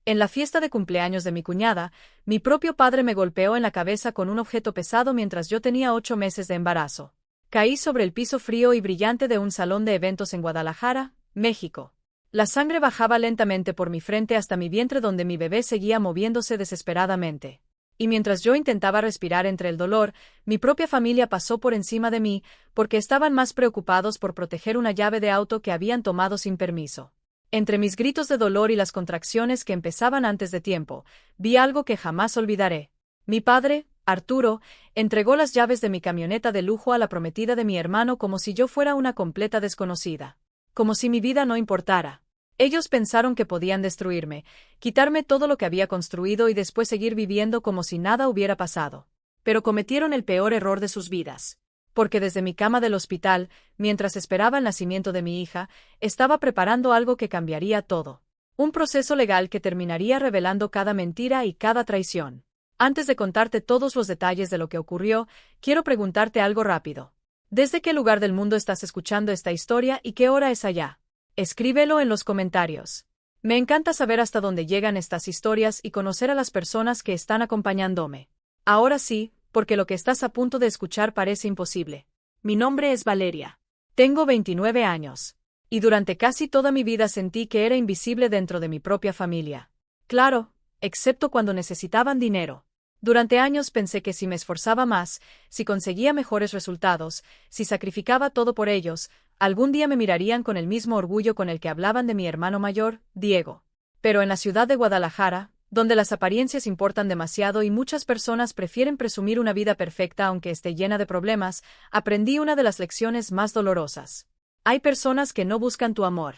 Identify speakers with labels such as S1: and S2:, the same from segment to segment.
S1: En la fiesta de cumpleaños de mi cuñada, mi propio padre me golpeó en la cabeza con un objeto pesado mientras yo tenía 8 meses de embarazo. Caí sobre el piso frío y brillante de un salón de eventos en Guadalajara, México. La sangre bajaba lentamente por mi frente hasta mi vientre donde mi bebé seguía moviéndose desesperadamente. Y mientras yo intentaba respirar entre el dolor, mi propia familia pasó por encima de mí, porque estaban más preocupados por proteger una llave de auto que habían tomado sin permiso. Entre mis gritos de dolor y las contracciones que empezaban antes de tiempo, vi algo que jamás olvidaré. Mi padre, Arturo, entregó las llaves de mi camioneta de lujo a la prometida de mi hermano como si yo fuera una completa desconocida. Como si mi vida no importara. Ellos pensaron que podían destruirme, quitarme todo lo que había construido y después seguir viviendo como si nada hubiera pasado. Pero cometieron el peor error de sus vidas. Porque desde mi cama del hospital, mientras esperaba el nacimiento de mi hija, estaba preparando algo que cambiaría todo. Un proceso legal que terminaría revelando cada mentira y cada traición. Antes de contarte todos los detalles de lo que ocurrió, quiero preguntarte algo rápido. ¿Desde qué lugar del mundo estás escuchando esta historia y qué hora es allá? Escríbelo en los comentarios. Me encanta saber hasta dónde llegan estas historias y conocer a las personas que están acompañándome. Ahora sí, porque lo que estás a punto de escuchar parece imposible. Mi nombre es Valeria. Tengo 29 años. Y durante casi toda mi vida sentí que era invisible dentro de mi propia familia. Claro, excepto cuando necesitaban dinero. Durante años pensé que si me esforzaba más, si conseguía mejores resultados, si sacrificaba todo por ellos, algún día me mirarían con el mismo orgullo con el que hablaban de mi hermano mayor, Diego. Pero en la ciudad de Guadalajara, donde las apariencias importan demasiado y muchas personas prefieren presumir una vida perfecta aunque esté llena de problemas, aprendí una de las lecciones más dolorosas. Hay personas que no buscan tu amor.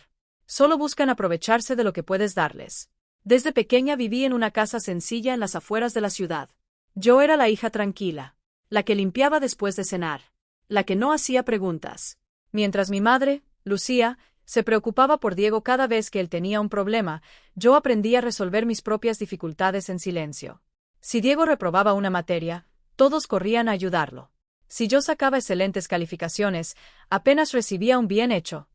S1: Solo buscan aprovecharse de lo que puedes darles. Desde pequeña viví en una casa sencilla en las afueras de la ciudad. Yo era la hija tranquila, la que limpiaba después de cenar, la que no hacía preguntas. Mientras mi madre, Lucía, se preocupaba por Diego cada vez que él tenía un problema, yo aprendí a resolver mis propias dificultades en silencio. Si Diego reprobaba una materia, todos corrían a ayudarlo. Si yo sacaba excelentes calificaciones, apenas recibía un bien hecho.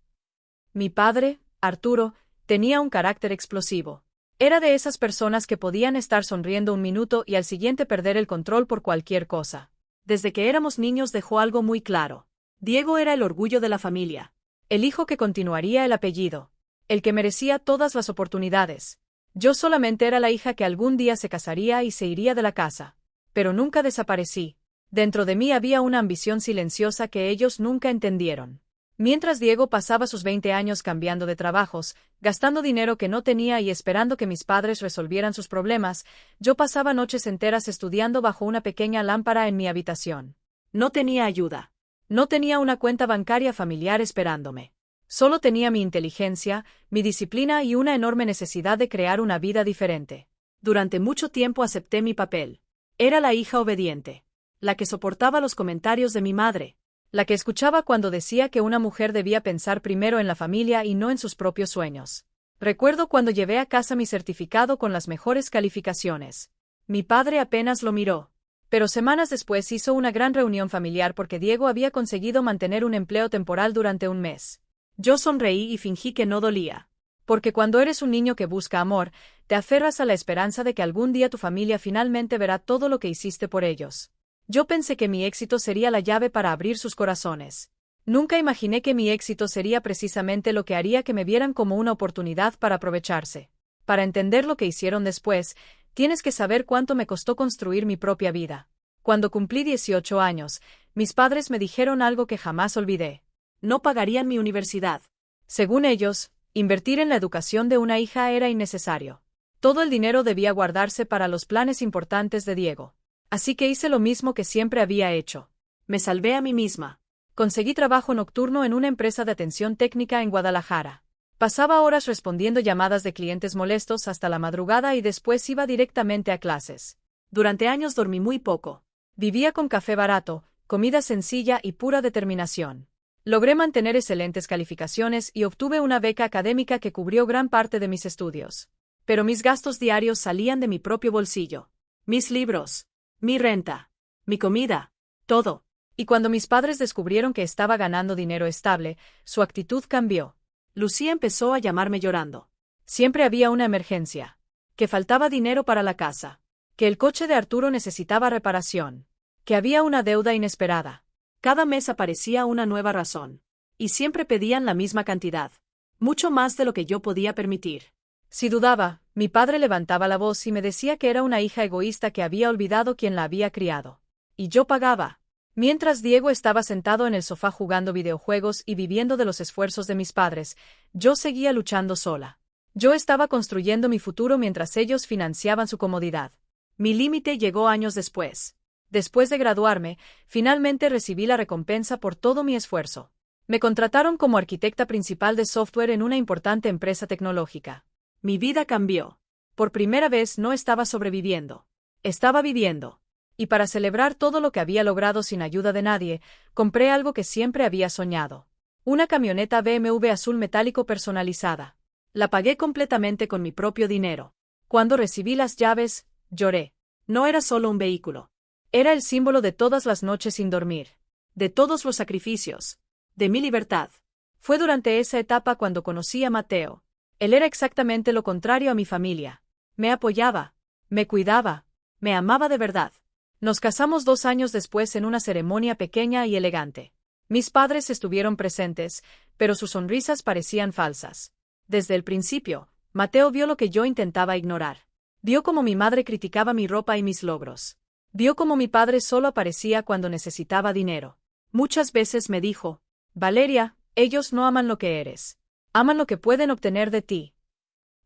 S1: Mi padre, Arturo, tenía un carácter explosivo. Era de esas personas que podían estar sonriendo un minuto y al siguiente perder el control por cualquier cosa. Desde que éramos niños dejó algo muy claro. Diego era el orgullo de la familia. El hijo que continuaría el apellido. El que merecía todas las oportunidades. Yo solamente era la hija que algún día se casaría y se iría de la casa. Pero nunca desaparecí. Dentro de mí había una ambición silenciosa que ellos nunca entendieron. Mientras Diego pasaba sus 20 años cambiando de trabajos, gastando dinero que no tenía y esperando que mis padres resolvieran sus problemas, yo pasaba noches enteras estudiando bajo una pequeña lámpara en mi habitación. No tenía ayuda. No tenía una cuenta bancaria familiar esperándome. Solo tenía mi inteligencia, mi disciplina y una enorme necesidad de crear una vida diferente. Durante mucho tiempo acepté mi papel. Era la hija obediente. La que soportaba los comentarios de mi madre. La que escuchaba cuando decía que una mujer debía pensar primero en la familia y no en sus propios sueños. Recuerdo cuando llevé a casa mi certificado con las mejores calificaciones. Mi padre apenas lo miró. Pero semanas después hizo una gran reunión familiar porque Diego había conseguido mantener un empleo temporal durante un mes. Yo sonreí y fingí que no dolía. Porque cuando eres un niño que busca amor, te aferras a la esperanza de que algún día tu familia finalmente verá todo lo que hiciste por ellos. Yo pensé que mi éxito sería la llave para abrir sus corazones. Nunca imaginé que mi éxito sería precisamente lo que haría que me vieran como una oportunidad para aprovecharse. Para entender lo que hicieron después, tienes que saber cuánto me costó construir mi propia vida. Cuando cumplí 18 años, mis padres me dijeron algo que jamás olvidé. No pagarían mi universidad. Según ellos, invertir en la educación de una hija era innecesario. Todo el dinero debía guardarse para los planes importantes de Diego. Así que hice lo mismo que siempre había hecho. Me salvé a mí misma. Conseguí trabajo nocturno en una empresa de atención técnica en Guadalajara. Pasaba horas respondiendo llamadas de clientes molestos hasta la madrugada y después iba directamente a clases. Durante años dormí muy poco. Vivía con café barato, comida sencilla y pura determinación. Logré mantener excelentes calificaciones y obtuve una beca académica que cubrió gran parte de mis estudios. Pero mis gastos diarios salían de mi propio bolsillo. Mis libros. Mi renta, mi comida, todo. Y cuando mis padres descubrieron que estaba ganando dinero estable, su actitud cambió. Lucía empezó a llamarme llorando. Siempre había una emergencia. que faltaba dinero para la casa, que el coche de Arturo necesitaba reparación, que había una deuda inesperada. Cada mes aparecía una nueva razón. Y siempre pedían la misma cantidad. Mucho más de lo que yo podía permitir. Si dudaba, mi padre levantaba la voz y me decía que era una hija egoísta que había olvidado quien la había criado. Y yo pagaba. Mientras Diego estaba sentado en el sofá jugando videojuegos y viviendo de los esfuerzos de mis padres, yo seguía luchando sola. Yo estaba construyendo mi futuro mientras ellos financiaban su comodidad. Mi límite llegó años después. Después de graduarme, finalmente recibí la recompensa por todo mi esfuerzo. Me contrataron como arquitecta principal de software en una importante empresa tecnológica. Mi vida cambió. Por primera vez no estaba sobreviviendo. Estaba viviendo. Y para celebrar todo lo que había logrado sin ayuda de nadie, compré algo que siempre había soñado. Una camioneta BMW azul metálico personalizada. La pagué completamente con mi propio dinero. Cuando recibí las llaves, lloré. No era solo un vehículo. Era el símbolo de todas las noches sin dormir. De todos los sacrificios. De mi libertad. Fue durante esa etapa cuando conocí a Mateo. Él era exactamente lo contrario a mi familia. Me apoyaba, me cuidaba, me amaba de verdad. Nos casamos 2 años después en una ceremonia pequeña y elegante. Mis padres estuvieron presentes, pero sus sonrisas parecían falsas. Desde el principio, Mateo vio lo que yo intentaba ignorar. Vio cómo mi madre criticaba mi ropa y mis logros. Vio cómo mi padre solo aparecía cuando necesitaba dinero. Muchas veces me dijo: Valeria, ellos no aman lo que eres. Aman lo que pueden obtener de ti.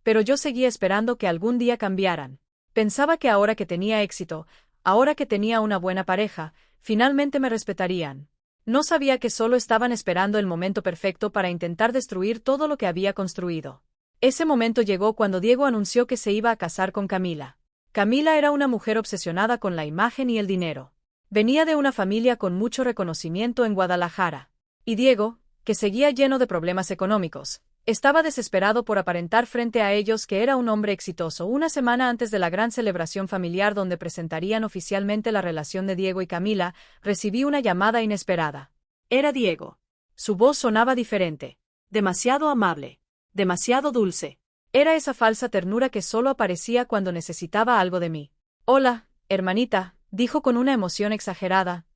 S1: Pero yo seguía esperando que algún día cambiaran. Pensaba que ahora que tenía éxito, ahora que tenía una buena pareja, finalmente me respetarían. No sabía que solo estaban esperando el momento perfecto para intentar destruir todo lo que había construido. Ese momento llegó cuando Diego anunció que se iba a casar con Camila. Camila era una mujer obsesionada con la imagen y el dinero. Venía de una familia con mucho reconocimiento en Guadalajara. Y Diego, que seguía lleno de problemas económicos, estaba desesperado por aparentar frente a ellos que era un hombre exitoso. Una semana antes de la gran celebración familiar donde presentarían oficialmente la relación de Diego y Camila, recibí una llamada inesperada. Era Diego. Su voz sonaba diferente. Demasiado amable. Demasiado dulce. Era esa falsa ternura que solo aparecía cuando necesitaba algo de mí. Hola, hermanita, dijo con una emoción exagerada.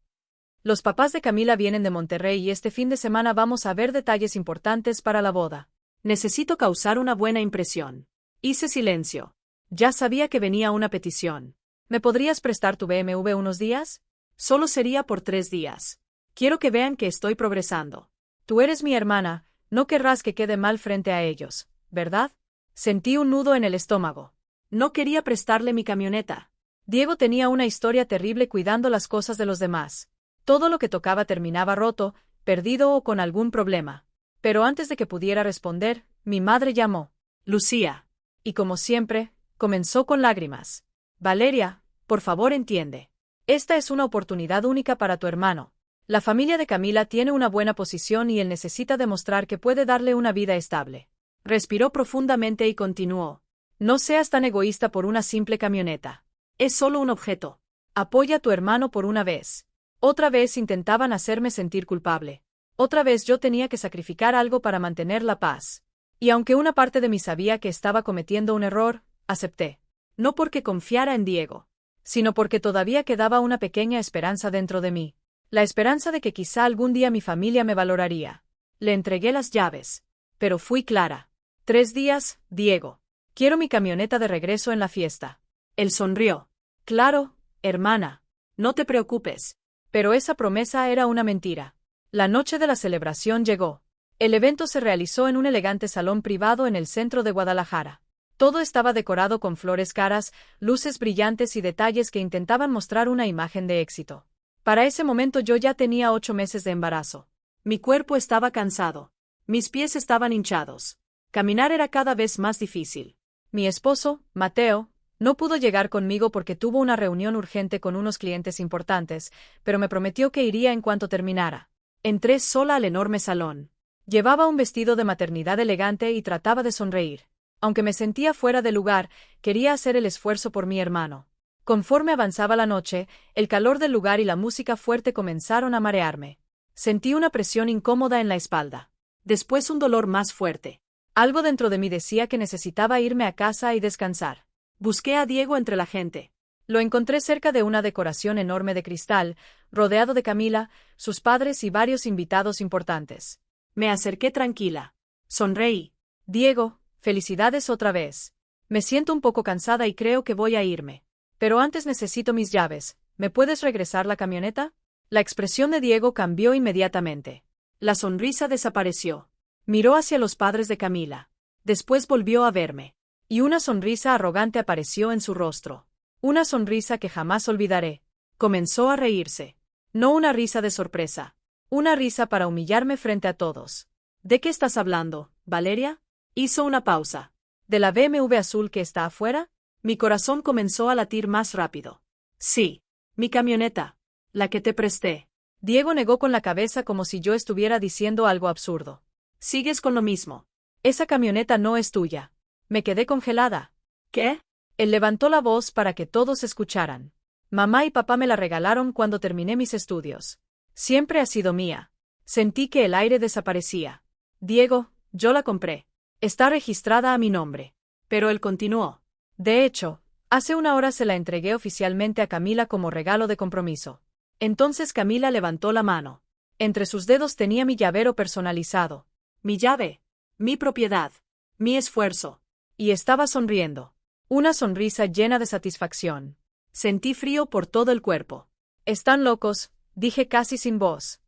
S1: Los papás de Camila vienen de Monterrey y este fin de semana vamos a ver detalles importantes para la boda. Necesito causar una buena impresión. Hice silencio. Ya sabía que venía una petición. ¿Me podrías prestar tu BMW unos días? Solo sería por 3 días. Quiero que vean que estoy progresando. Tú eres mi hermana, no querrás que quede mal frente a ellos, ¿verdad? Sentí un nudo en el estómago. No quería prestarle mi camioneta. Diego tenía una historia terrible cuidando las cosas de los demás. Todo lo que tocaba terminaba roto, perdido o con algún problema. Pero antes de que pudiera responder, mi madre llamó. Lucía. Y como siempre, comenzó con lágrimas. Valeria, por favor entiende. Esta es una oportunidad única para tu hermano. La familia de Camila tiene una buena posición y él necesita demostrar que puede darle una vida estable. Respiró profundamente y continuó. No seas tan egoísta por una simple camioneta. Es solo un objeto. Apoya a tu hermano por una vez. Otra vez intentaban hacerme sentir culpable. Otra vez yo tenía que sacrificar algo para mantener la paz. Y aunque una parte de mí sabía que estaba cometiendo un error, acepté. No porque confiara en Diego, sino porque todavía quedaba una pequeña esperanza dentro de mí. La esperanza de que quizá algún día mi familia me valoraría. Le entregué las llaves. Pero fui clara. 3 días, Diego. Quiero mi camioneta de regreso en la fiesta. Él sonrió. Claro, hermana. No te preocupes. Pero esa promesa era una mentira. La noche de la celebración llegó. El evento se realizó en un elegante salón privado en el centro de Guadalajara. Todo estaba decorado con flores caras, luces brillantes y detalles que intentaban mostrar una imagen de éxito. Para ese momento yo ya tenía 8 meses de embarazo. Mi cuerpo estaba cansado. Mis pies estaban hinchados. Caminar era cada vez más difícil. Mi esposo, Mateo, no pudo llegar conmigo porque tuvo una reunión urgente con unos clientes importantes, pero me prometió que iría en cuanto terminara. Entré sola al enorme salón. Llevaba un vestido de maternidad elegante y trataba de sonreír. Aunque me sentía fuera de lugar, quería hacer el esfuerzo por mi hermano. Conforme avanzaba la noche, el calor del lugar y la música fuerte comenzaron a marearme. Sentí una presión incómoda en la espalda. Después un dolor más fuerte. Algo dentro de mí decía que necesitaba irme a casa y descansar.
S2: Busqué a Diego entre la gente.
S1: Lo encontré cerca de una decoración enorme de cristal, rodeado de Camila, sus padres y varios invitados importantes.
S2: Me acerqué tranquila. Sonreí.
S1: Diego, felicidades otra vez. Me siento un poco cansada y creo que voy a irme. Pero antes necesito mis llaves. ¿Me puedes regresar la camioneta? La expresión de Diego cambió inmediatamente.
S2: La sonrisa desapareció.
S1: Miró hacia los padres de Camila. Después volvió a verme. Y una sonrisa arrogante apareció en su rostro. Una sonrisa que jamás olvidaré. Comenzó a reírse. No una risa de sorpresa. Una risa para humillarme frente a todos.
S2: ¿De qué estás hablando, Valeria? Hizo una pausa.
S1: ¿De la BMW azul que está afuera?
S2: Mi corazón comenzó a latir más rápido. Sí, mi camioneta. La que te presté.
S1: Diego negó con la cabeza como si yo estuviera diciendo algo absurdo.
S2: Sigues con lo mismo.
S1: Esa camioneta no es tuya. Me quedé congelada.
S2: ¿Qué?
S1: Él levantó la voz para que todos escucharan. Mamá y papá me la regalaron cuando terminé mis estudios. Siempre ha sido mía. Sentí que el aire desaparecía. Diego, yo la compré. Está registrada a mi nombre.
S2: Pero él continuó.
S1: De hecho, hace una hora se la entregué oficialmente a Camila como regalo de compromiso. Entonces Camila levantó la mano. Entre sus dedos tenía mi llavero personalizado.
S2: Mi llave. Mi propiedad. Mi esfuerzo.
S1: Y estaba sonriendo. Una sonrisa llena de satisfacción.
S2: Sentí frío por todo el cuerpo.
S1: Están locos, dije casi sin voz.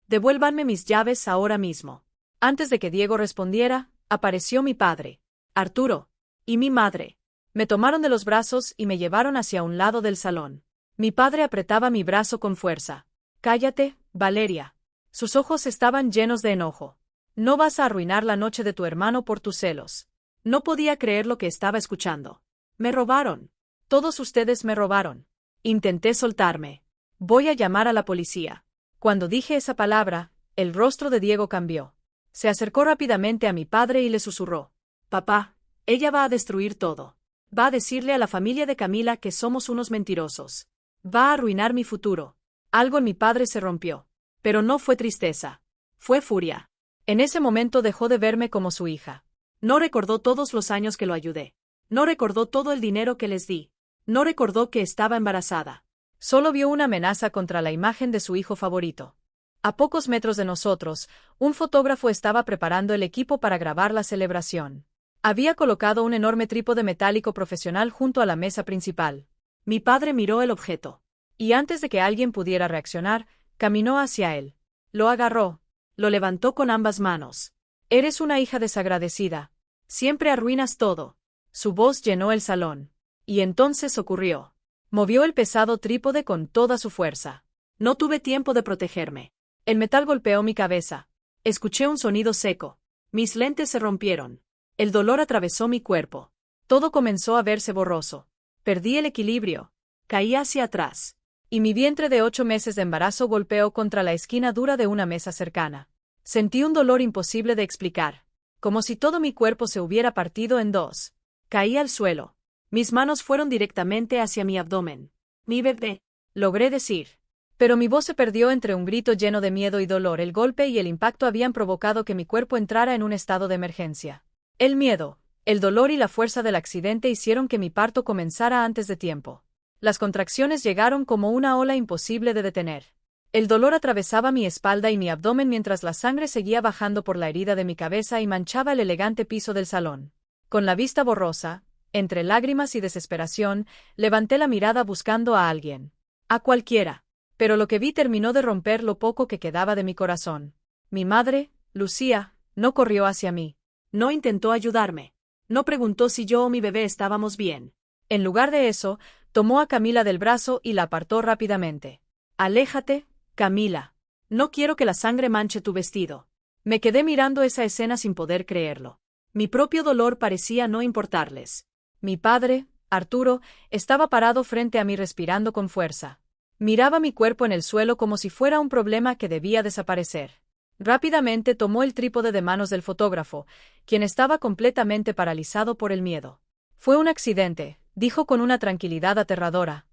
S2: Devuélvanme mis llaves ahora mismo.
S1: Antes de que Diego respondiera, apareció mi padre,
S2: Arturo, y mi madre.
S1: Me tomaron de los brazos y me llevaron hacia un lado del salón. Mi padre apretaba mi brazo con fuerza. Cállate, Valeria. Sus ojos estaban llenos de enojo. No vas a arruinar la noche de tu hermano por tus celos.
S2: No podía creer lo que estaba escuchando. Me robaron.
S1: Todos ustedes me robaron. Intenté soltarme. Voy a llamar a la policía. Cuando dije esa palabra, el rostro de Diego cambió. Se acercó rápidamente a mi padre y le susurró.
S2: Papá, ella va a destruir todo. Va a decirle a la familia de Camila que somos unos mentirosos. Va a arruinar mi futuro.
S1: Algo en mi padre se rompió.
S2: Pero no fue tristeza. Fue furia.
S1: En ese momento dejó de verme como su hija.
S2: No recordó todos los años que lo ayudé. No recordó todo el dinero que les di. No recordó que estaba embarazada.
S1: Solo vio una amenaza contra la imagen de su hijo favorito. A pocos metros de nosotros, un fotógrafo estaba preparando el equipo para grabar la celebración. Había colocado un enorme trípode metálico profesional junto a la mesa principal.
S2: Mi padre miró el objeto.
S1: Y antes de que alguien pudiera reaccionar, caminó hacia él. Lo agarró.
S2: Lo levantó con ambas manos.
S1: Eres una hija desagradecida. Siempre arruinas todo. Su voz llenó el salón. Y entonces ocurrió. Movió el pesado trípode con toda su fuerza.
S2: No tuve tiempo de protegerme.
S1: El metal golpeó mi cabeza.
S2: Escuché un sonido seco. Mis lentes se rompieron. El dolor atravesó mi cuerpo.
S1: Todo comenzó a verse borroso. Perdí el equilibrio.
S2: Caí hacia atrás.
S1: Y mi vientre de 8 meses de embarazo golpeó contra la esquina dura de una mesa cercana. Sentí un dolor imposible de explicar. Como si todo mi cuerpo se hubiera partido en dos. Caí al suelo.
S2: Mis manos fueron directamente hacia mi abdomen. Mi bebé.
S1: Logré decir. Pero mi voz se perdió entre un grito lleno de miedo y dolor. El golpe y el impacto habían provocado que mi cuerpo entrara en un estado de emergencia. El miedo, el dolor y la fuerza del accidente hicieron que mi parto comenzara antes de tiempo. Las contracciones llegaron como una ola imposible de detener. El dolor atravesaba mi espalda y mi abdomen mientras la sangre seguía bajando por la herida de mi cabeza y manchaba el elegante piso del salón. Con la vista borrosa, entre lágrimas y desesperación, levanté la mirada buscando a alguien. A cualquiera. Pero lo que vi terminó de romper lo poco que quedaba de mi corazón. Mi madre, Lucía, no corrió hacia mí.
S2: No intentó ayudarme. No preguntó si yo o mi bebé estábamos bien.
S1: En lugar de eso, tomó a Camila del brazo y la apartó rápidamente. Aléjate, Camila. No quiero que la sangre manche tu vestido. Me quedé mirando esa escena sin poder creerlo.
S2: Mi propio dolor parecía no importarles.
S1: Mi padre, Arturo, estaba parado frente a mí respirando con fuerza. Miraba mi cuerpo en el suelo como si fuera un problema que debía desaparecer. Rápidamente tomó el trípode de manos del fotógrafo, quien estaba completamente paralizado por el miedo. Fue un accidente, dijo con una tranquilidad aterradora.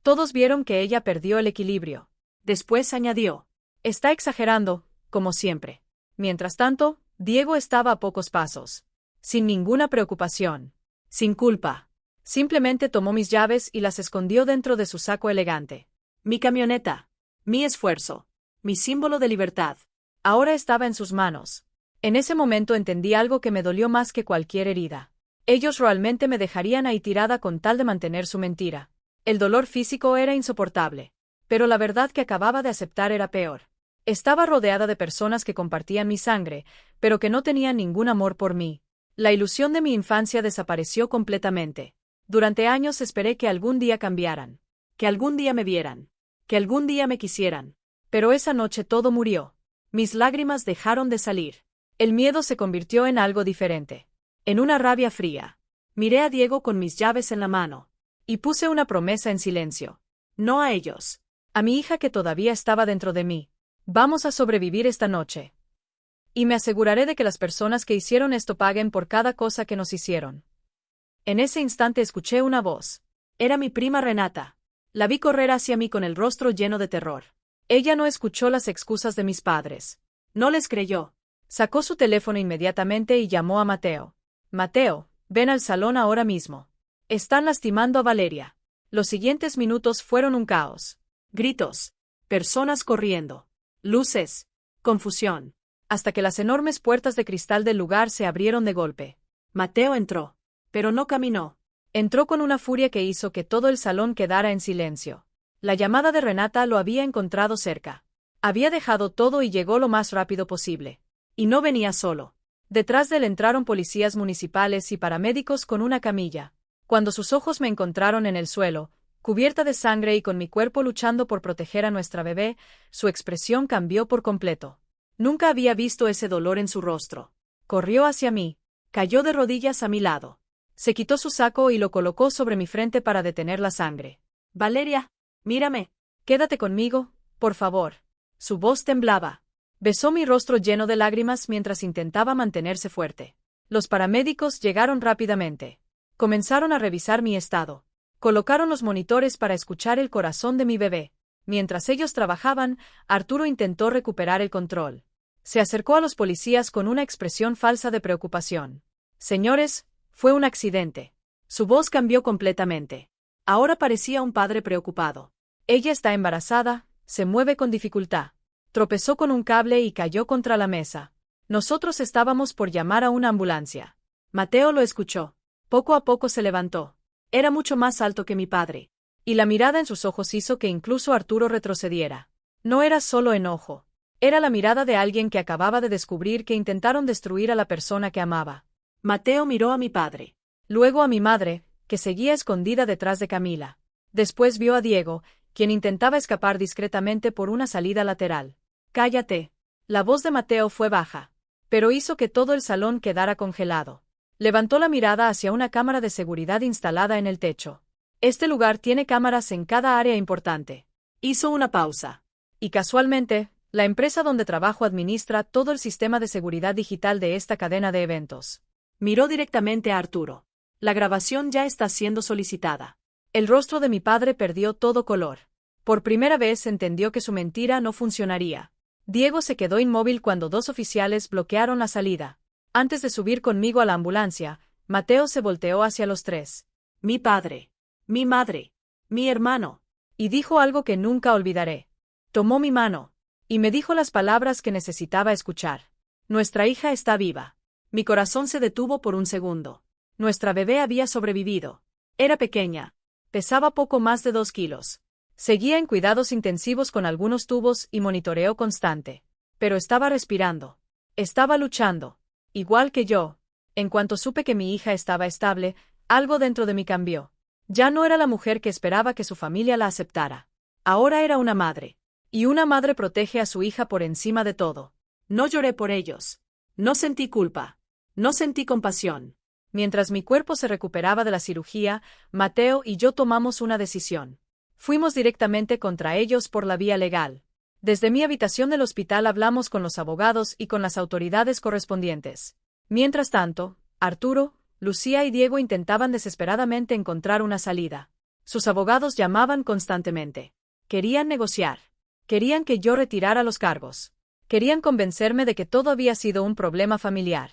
S1: Todos vieron que ella perdió el equilibrio.
S2: Después añadió.
S1: Está exagerando, como siempre. Mientras tanto, Diego estaba a pocos pasos. Sin ninguna preocupación. Sin culpa. Simplemente tomó mis llaves y las escondió dentro de su saco elegante.
S2: Mi camioneta. Mi esfuerzo. Mi símbolo de libertad.
S1: Ahora estaba en sus manos. En ese momento entendí algo que me dolió más que cualquier herida. Ellos realmente me dejarían ahí tirada con tal de mantener su mentira. El dolor físico era insoportable. Pero la verdad que acababa de aceptar era peor. Estaba rodeada de personas que compartían mi sangre, pero que no tenían ningún amor por mí. La ilusión de mi infancia desapareció completamente. Durante años esperé que algún día cambiaran. Que algún día me vieran. Que algún día me quisieran. Pero esa noche todo murió. Mis lágrimas dejaron de salir. El miedo se convirtió en algo diferente. En una rabia fría. Miré a Diego con mis llaves en la mano. Y puse una promesa en silencio. No a ellos. A mi hija que todavía estaba dentro de mí. Vamos a sobrevivir esta noche. Y me aseguraré de que las personas que hicieron esto paguen por cada cosa que nos hicieron. En ese instante escuché una voz. Era mi prima Renata. La vi correr hacia mí con el rostro lleno de terror. Ella no escuchó las excusas de mis padres. No les creyó. Sacó su teléfono inmediatamente y llamó a Mateo. Mateo, ven al salón ahora mismo. Están lastimando a Valeria. Los siguientes minutos fueron un caos. Gritos. Personas corriendo. Luces. Confusión. Hasta que las enormes puertas de cristal del lugar se abrieron de golpe. Mateo entró. Pero no caminó. Entró con una furia que hizo que todo el salón quedara en silencio. La llamada de Renata lo había encontrado cerca. Había dejado todo y llegó lo más rápido posible. Y no venía solo. Detrás de él entraron policías municipales y paramédicos con una camilla. Cuando sus ojos me encontraron en el suelo, cubierta de sangre y con mi cuerpo luchando por proteger a nuestra bebé, su expresión cambió por completo. Nunca había visto ese dolor en su rostro. Corrió hacia mí. Cayó de rodillas a mi lado. Se quitó su saco y lo colocó sobre mi frente para detener la sangre. Valeria, mírame. Quédate conmigo, por favor. Su voz temblaba. Besó mi rostro lleno de lágrimas mientras intentaba mantenerse fuerte. Los paramédicos llegaron rápidamente. Comenzaron a revisar mi estado. Colocaron los monitores para escuchar el corazón de mi bebé. Mientras ellos trabajaban, Arturo intentó recuperar el control. Se acercó a los policías con una expresión falsa de preocupación. Señores, fue un accidente. Su voz cambió completamente. Ahora parecía un padre preocupado. Ella está embarazada, se mueve con dificultad. Tropezó con un cable y cayó contra la mesa. Nosotros estábamos por llamar a una ambulancia. Mateo lo escuchó. Poco a poco se levantó. Era mucho más alto que mi padre. Y la mirada en sus ojos hizo que incluso Arturo retrocediera. No era solo enojo. Era la mirada de alguien que acababa de descubrir que intentaron destruir a la persona que amaba. Mateo miró a mi padre. Luego a mi madre, que seguía escondida detrás de Camila. Después vio a Diego, quien intentaba escapar discretamente por una salida lateral. «Cállate». La voz de Mateo fue baja, pero hizo que todo el salón quedara congelado. Levantó la mirada hacia una cámara de seguridad instalada en el techo. Este lugar tiene cámaras en cada área importante. Hizo una pausa. Y casualmente, la empresa donde trabajo administra todo el sistema de seguridad digital de esta cadena de eventos. Miró directamente a Arturo. La grabación ya está siendo solicitada. El rostro de mi padre perdió todo color. Por primera vez entendió que su mentira no funcionaría. Diego se quedó inmóvil cuando dos oficiales bloquearon la salida. Antes de subir conmigo a la ambulancia, Mateo se volteó hacia los tres. Mi padre, mi madre, mi hermano. Y dijo algo que nunca olvidaré. Tomó mi mano. Y me dijo las palabras que necesitaba escuchar. Nuestra hija está viva. Mi corazón se detuvo por un segundo. Nuestra bebé había sobrevivido. Era pequeña. Pesaba poco más de 2 kilos. Seguía en cuidados intensivos con algunos tubos y monitoreo constante. Pero estaba respirando. Estaba luchando. Igual que yo. En cuanto supe que mi hija estaba estable, algo dentro de mí cambió. Ya no era la mujer que esperaba que su familia la aceptara. Ahora era una madre. Y una madre protege a su hija por encima de todo. No lloré por ellos. No sentí culpa. No sentí compasión. Mientras mi cuerpo se recuperaba de la cirugía, Mateo y yo tomamos una decisión. Fuimos directamente contra ellos por la vía legal. Desde mi habitación del hospital hablamos con los abogados y con las autoridades correspondientes. Mientras tanto, Arturo, Lucía y Diego intentaban desesperadamente encontrar una salida. Sus abogados llamaban constantemente. Querían negociar. Querían que yo retirara los cargos. Querían convencerme de que todo había sido un problema familiar.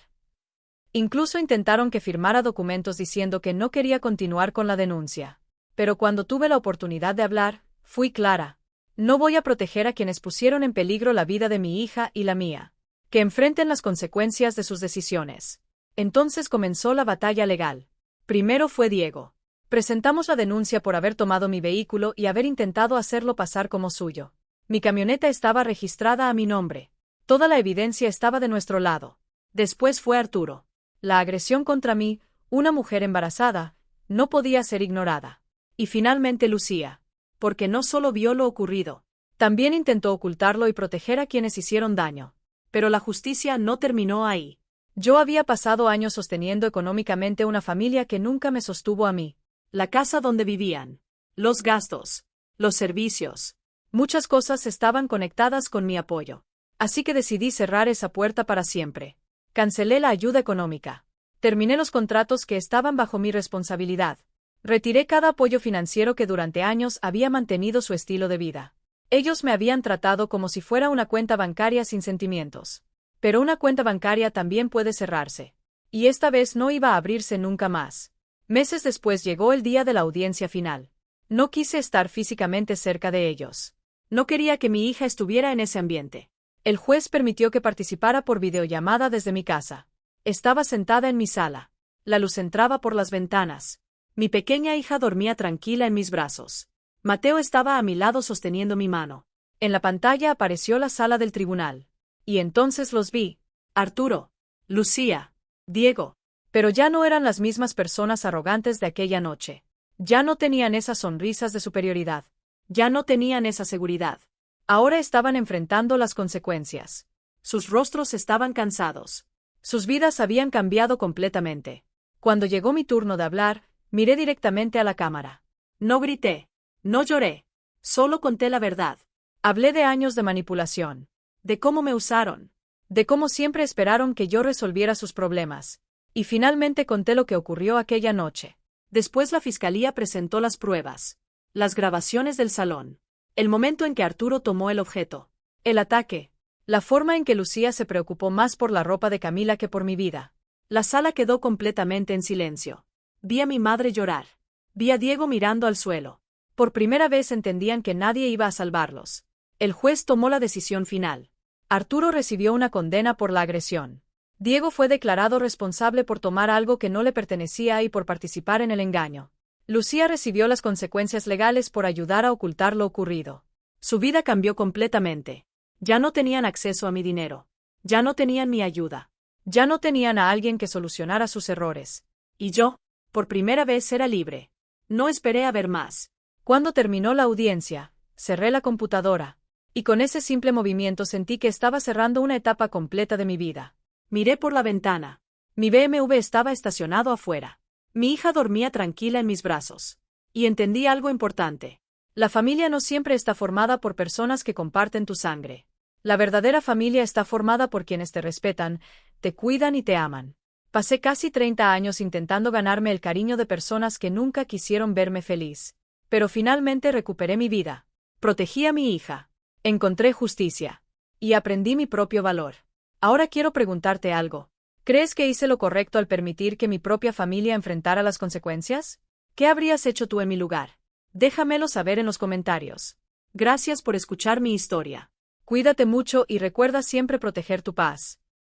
S1: Incluso intentaron que firmara documentos diciendo que no quería continuar con la denuncia. Pero cuando tuve la oportunidad de hablar, fui clara. No voy a proteger a quienes pusieron en peligro la vida de mi hija y la mía. Que enfrenten las consecuencias de sus decisiones. Entonces comenzó la batalla legal. Primero fue Diego. Presentamos la denuncia por haber tomado mi vehículo y haber intentado hacerlo pasar como suyo. Mi camioneta estaba registrada a mi nombre. Toda la evidencia estaba de nuestro lado. Después fue Arturo. La agresión contra mí, una mujer embarazada, no podía ser ignorada. Y finalmente Lucía. Porque no solo vio lo ocurrido, también intentó ocultarlo y proteger a quienes hicieron daño. Pero la justicia no terminó ahí. Yo había pasado años sosteniendo económicamente una familia que nunca me sostuvo a mí. La casa donde vivían, los gastos, los servicios. Muchas cosas estaban conectadas con mi apoyo. Así que decidí cerrar esa puerta para siempre. Cancelé la ayuda económica. Terminé los contratos que estaban bajo mi responsabilidad. Retiré cada apoyo financiero que durante años había mantenido su estilo de vida. Ellos me habían tratado como si fuera una cuenta bancaria sin sentimientos. Pero una cuenta bancaria también puede cerrarse. Y esta vez no iba a abrirse nunca más. Meses después llegó el día de la audiencia final. No quise estar físicamente cerca de ellos. No quería que mi hija estuviera en ese ambiente. El juez permitió que participara por videollamada desde mi casa. Estaba sentada en mi sala. La luz entraba por las ventanas. Mi pequeña hija dormía tranquila en mis brazos. Mateo estaba a mi lado sosteniendo mi mano. En la pantalla apareció la sala del tribunal. Y entonces los vi. Arturo, Lucía, Diego. Pero ya no eran las mismas personas arrogantes de aquella noche. Ya no tenían esas sonrisas de superioridad. Ya no tenían esa seguridad. Ahora estaban enfrentando las consecuencias. Sus rostros estaban cansados. Sus vidas habían cambiado completamente. Cuando llegó mi turno de hablar, miré directamente a la cámara. No grité. No lloré. Solo conté la verdad. Hablé de años de manipulación. De cómo me usaron. De cómo siempre esperaron que yo resolviera sus problemas. Y finalmente conté lo que ocurrió aquella noche. Después la fiscalía presentó las pruebas. Las grabaciones del salón. El momento en que Arturo tomó el objeto. El ataque. La forma en que Lucía se preocupó más por la ropa de Camila que por mi vida. La sala quedó completamente en silencio. Vi a mi madre llorar. Vi a Diego mirando al suelo. Por primera vez entendían que nadie iba a salvarlos. El juez tomó la decisión final. Arturo recibió una condena por la agresión. Diego fue declarado responsable por tomar algo que no le pertenecía y por participar en el engaño. Lucía recibió las consecuencias legales por ayudar a ocultar lo ocurrido. Su vida cambió completamente. Ya no tenían acceso a mi dinero. Ya no tenían mi ayuda. Ya no tenían a alguien que solucionara sus errores. Y yo, por primera vez, era libre. No esperé a ver más. Cuando terminó la audiencia, cerré la computadora. Y con ese simple movimiento sentí que estaba cerrando una etapa completa de mi vida. Miré por la ventana. Mi BMW estaba estacionado afuera. Mi hija dormía tranquila en mis brazos. Y entendí algo importante. La familia no siempre está formada por personas que comparten tu sangre. La verdadera familia está formada por quienes te respetan, te cuidan y te aman. Pasé casi 30 años intentando ganarme el cariño de personas que nunca quisieron verme feliz. Pero finalmente recuperé mi vida. Protegí a mi hija. Encontré justicia. Y aprendí mi propio valor. Ahora quiero preguntarte algo. ¿Crees que hice lo correcto al permitir que mi propia familia enfrentara las consecuencias? ¿Qué habrías hecho tú en mi lugar? Déjamelo saber en los comentarios. Gracias por escuchar mi historia. Cuídate mucho y recuerda siempre proteger tu paz.